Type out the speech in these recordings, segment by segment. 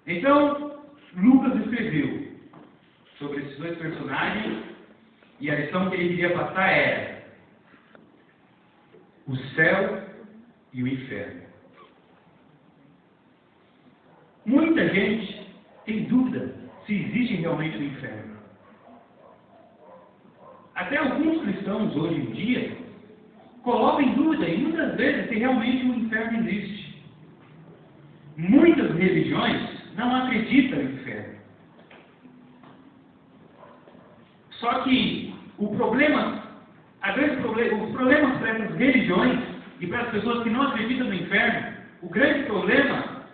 Então, Lucas escreveu sobre esses dois personagens e a lição que ele queria passar era o céu e o inferno. Muita gente tem dúvida se existe realmente o inferno. Até alguns cristãos hoje em dia colocam em dúvida e muitas vezes se realmente o inferno existe. Muitas religiões não acreditam no inferno. Só que os problemas para essas religiões e para as pessoas que não acreditam no inferno, o grande problema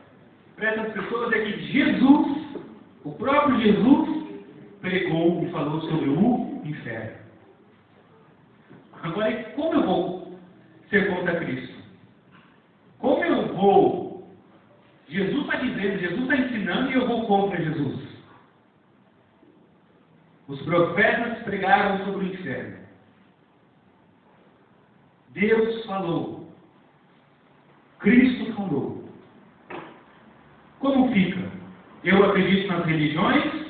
para essas pessoas é que Jesus, o próprio Jesus, pregou e falou sobre o inferno. Agora, como eu vou ser contra Cristo? Como eu vou? Jesus está dizendo, Jesus está ensinando e eu vou contra Jesus. Os profetas pregaram sobre o inferno. Deus falou. Cristo falou. Como fica? Eu acredito nas religiões?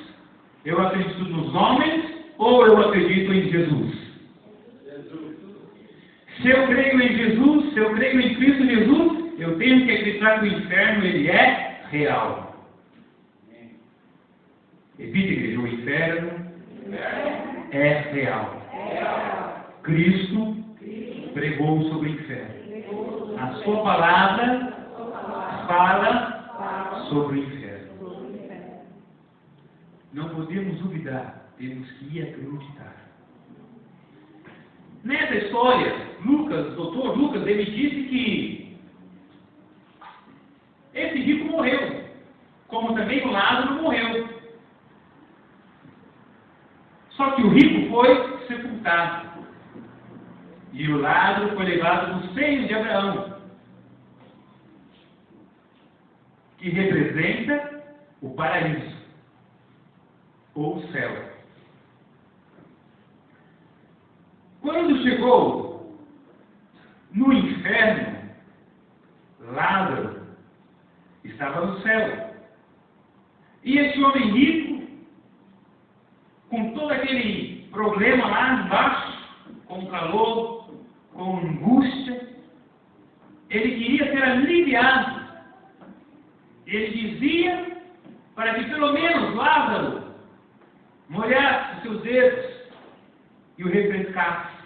Eu acredito nos homens? Ou eu acredito em Jesus? Se eu creio em Jesus, se eu creio em Cristo Jesus, eu tenho que acreditar que o inferno ele é real. Repita, igreja, o inferno é real. Cristo pregou sobre o inferno. A sua palavra fala sobre o inferno. Não podemos duvidar, temos que acreditar. Nessa história, doutor Lucas, ele disse que esse rico morreu, como também o Lázaro morreu. Só que o rico foi sepultado e o Lázaro foi levado no seio de Abraão, que representa o paraíso ou o céu. Quando chegou no inferno, Lázaro estava no céu. E esse homem rico, com todo aquele problema lá embaixo, com calor, com angústia, ele queria ser aliviado. Ele dizia para que pelo menos Lázaro molhasse os seus dedos e o refrescasse,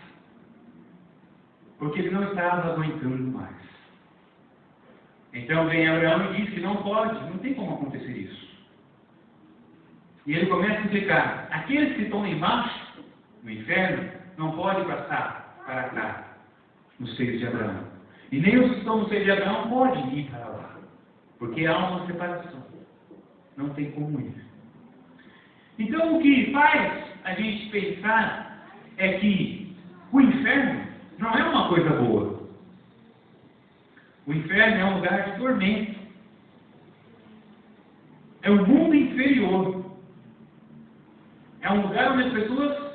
porque ele não estava aguentando mais. Então vem Abraão e diz que não pode, não tem como acontecer isso. E ele começa a explicar, aqueles que estão lá embaixo, no inferno, não podem passar para cá, no seio de Abraão. E nem os que estão no seio de Abraão podem ir para lá, porque há uma separação. Não tem como ir. Então o que faz a gente pensar é que o inferno não é uma coisa boa. O inferno é um lugar de tormento. É um mundo inferior. É um lugar onde as pessoas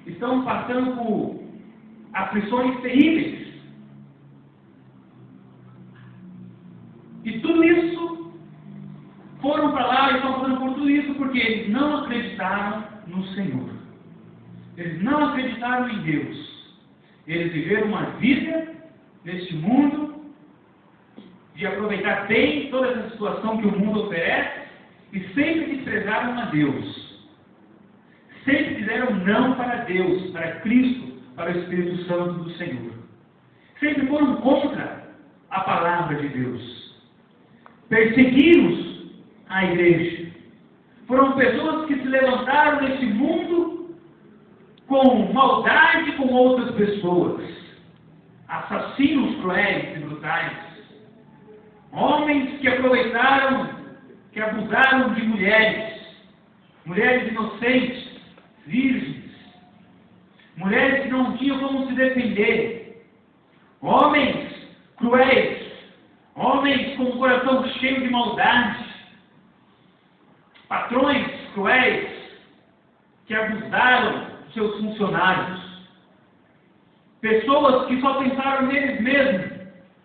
estão passando por aflições terríveis. E tudo isso foram para lá e estão passando por tudo isso porque eles não acreditaram no Senhor. Eles não acreditaram em Deus. Eles viveram uma vida neste mundo de aproveitar bem toda essa situação que o mundo oferece e sempre desprezaram a Deus. Sempre fizeram não para Deus, para Cristo, para o Espírito Santo do Senhor. Sempre foram contra a palavra de Deus. Perseguiram a igreja. Foram pessoas que se levantaram nesse mundo com maldade com outras pessoas, assassinos cruéis e brutais, homens que aproveitaram, que abusaram de mulheres inocentes, virgens, mulheres que não tinham como se defender, homens cruéis, homens com o coração cheio de maldade, patrões cruéis que abusaram seus funcionários, pessoas que só pensaram neles mesmos,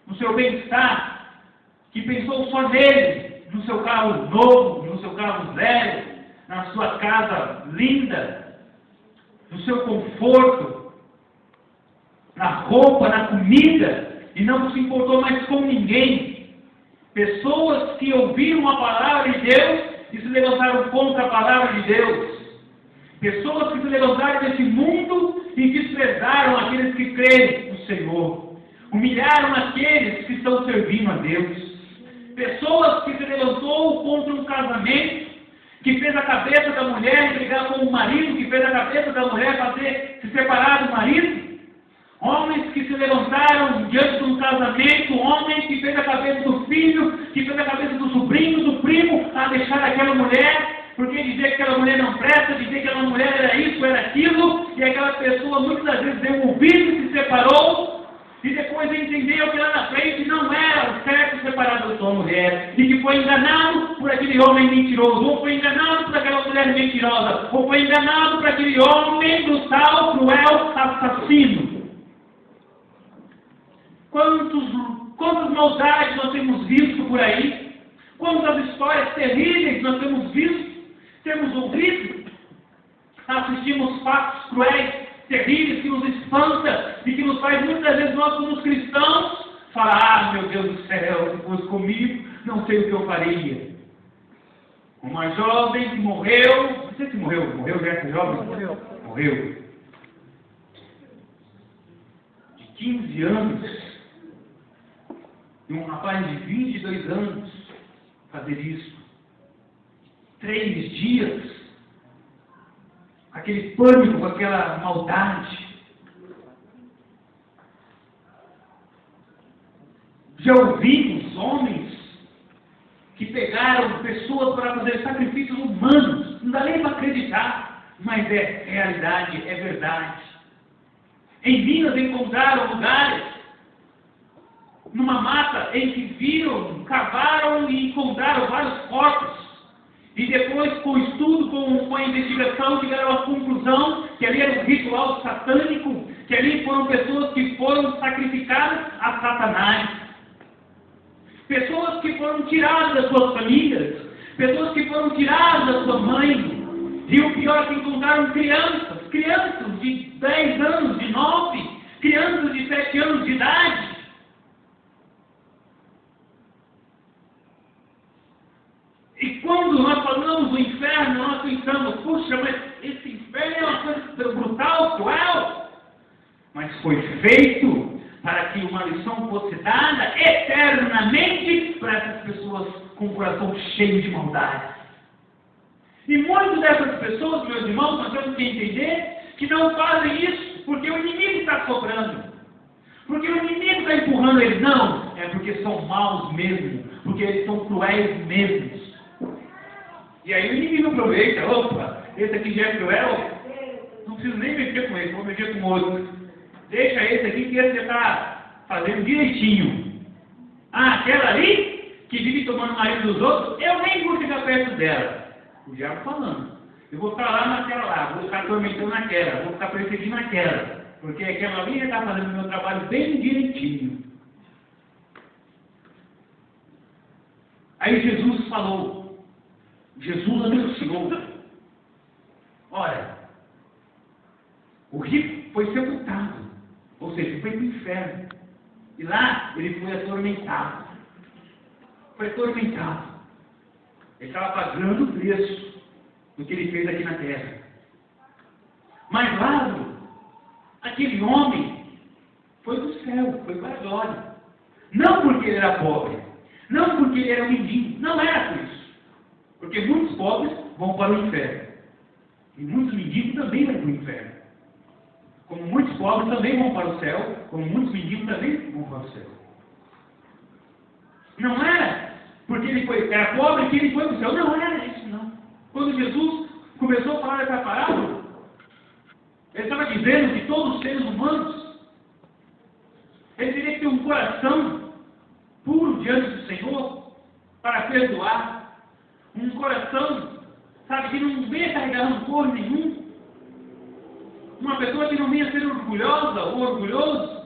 no seu bem-estar, que pensou só nele, no seu carro novo, no seu carro zero, na sua casa linda, no seu conforto, na roupa, na comida, e não se importou mais com ninguém. Pessoas que ouviram a palavra de Deus e se levantaram contra a palavra de Deus. Pessoas que se levantaram desse mundo e desprezaram aqueles que creem no Senhor. Humilharam aqueles que estão servindo a Deus. Pessoas que se levantou contra um casamento, que fez a cabeça da mulher brigar com o marido, que fez a cabeça da mulher fazer se separar do marido. Homens que se levantaram diante de um casamento, homens que fez a cabeça do filho, que fez a cabeça do sobrinho, do primo, a deixar aquela mulher, porque dizia que aquela mulher não presta, dizia que aquela mulher era isso, era aquilo, e aquela pessoa muitas das vezes deu ouvido e se separou, e depois entendeu que lá na frente não era o certo separar da sua mulher, e que foi enganado por aquele homem mentiroso, ou foi enganado por aquela mulher mentirosa, ou foi enganado por aquele homem brutal, cruel, assassino. Quantas maldades nós temos visto por aí? Quantas histórias terríveis nós temos visto, temos ouvido? Assistimos fatos cruéis, terríveis, que nos espanta e que nos faz muitas vezes nós como cristãos falar: meu Deus do céu, se fosse comigo, não sei o que eu faria. Uma jovem que morreu, não sei se morreu já essa jovem? Morreu. De 15 anos. E um rapaz de 22 anos fazer isso. 3 dias. Aquele pânico, aquela maldade. Já ouvimos homens que pegaram pessoas para fazer sacrifícios humanos. Não dá nem para acreditar, mas é realidade, é verdade. Em Minas encontraram lugares numa mata em que viram, cavaram e encontraram vários corpos. E depois, com o estudo, com a investigação, chegaram à conclusão que ali era um ritual satânico, que ali foram pessoas que foram sacrificadas a Satanás. Pessoas que foram tiradas das suas famílias, pessoas que foram tiradas da sua mãe. E o pior é que encontraram crianças de 10 anos, de 9, crianças de 7 anos de idade. E quando nós falamos do inferno, nós pensamos: puxa, mas esse inferno é uma coisa brutal, cruel. Mas foi feito para que uma lição fosse dada eternamente para essas pessoas com o coração cheio de maldade. E muitas dessas pessoas, meus irmãos, nós temos que entender que não fazem isso porque o inimigo está sobrando. Porque o inimigo está empurrando eles. Não, é porque são maus mesmo, porque eles são cruéis mesmos. E aí o inimigo aproveita: opa, esse aqui já é cruel, não preciso nem mexer com esse, vou mexer com o outro. Deixa esse aqui que esse já está fazendo direitinho. Ah, aquela ali, que vive tomando o marido dos outros, eu nem vou ficar perto dela. O diabo falando: eu vou ficar lá naquela lá, vou ficar atormentando naquela, vou ficar perseguindo naquela, porque aquela ali já está fazendo o meu trabalho bem direitinho. Aí Jesus falou, Jesus anunciou: olha, o rico foi sepultado, ou seja, foi para o inferno, e lá ele foi atormentado. Foi atormentado. Ele estava pagando o preço do que ele fez aqui na terra. Mas Lázaro, aquele homem, foi do céu, foi para a glória. Não porque ele era pobre, não porque ele era um mendigo, não era por isso. Porque muitos pobres vão para o inferno. E muitos mendigos também vão para o inferno. Como muitos pobres também vão para o céu, como muitos mendigos também vão para o céu. Não era porque ele era pobre que ele foi para o céu. Não era isso, não. Quando Jesus começou a falar essa parábola, ele estava dizendo que todos os seres humanos, eles teriam que ter um coração puro diante do Senhor para perdoar. Um coração, sabe, que não venha carregar rancor nenhum. Uma pessoa que não venha ser orgulhosa ou orgulhoso,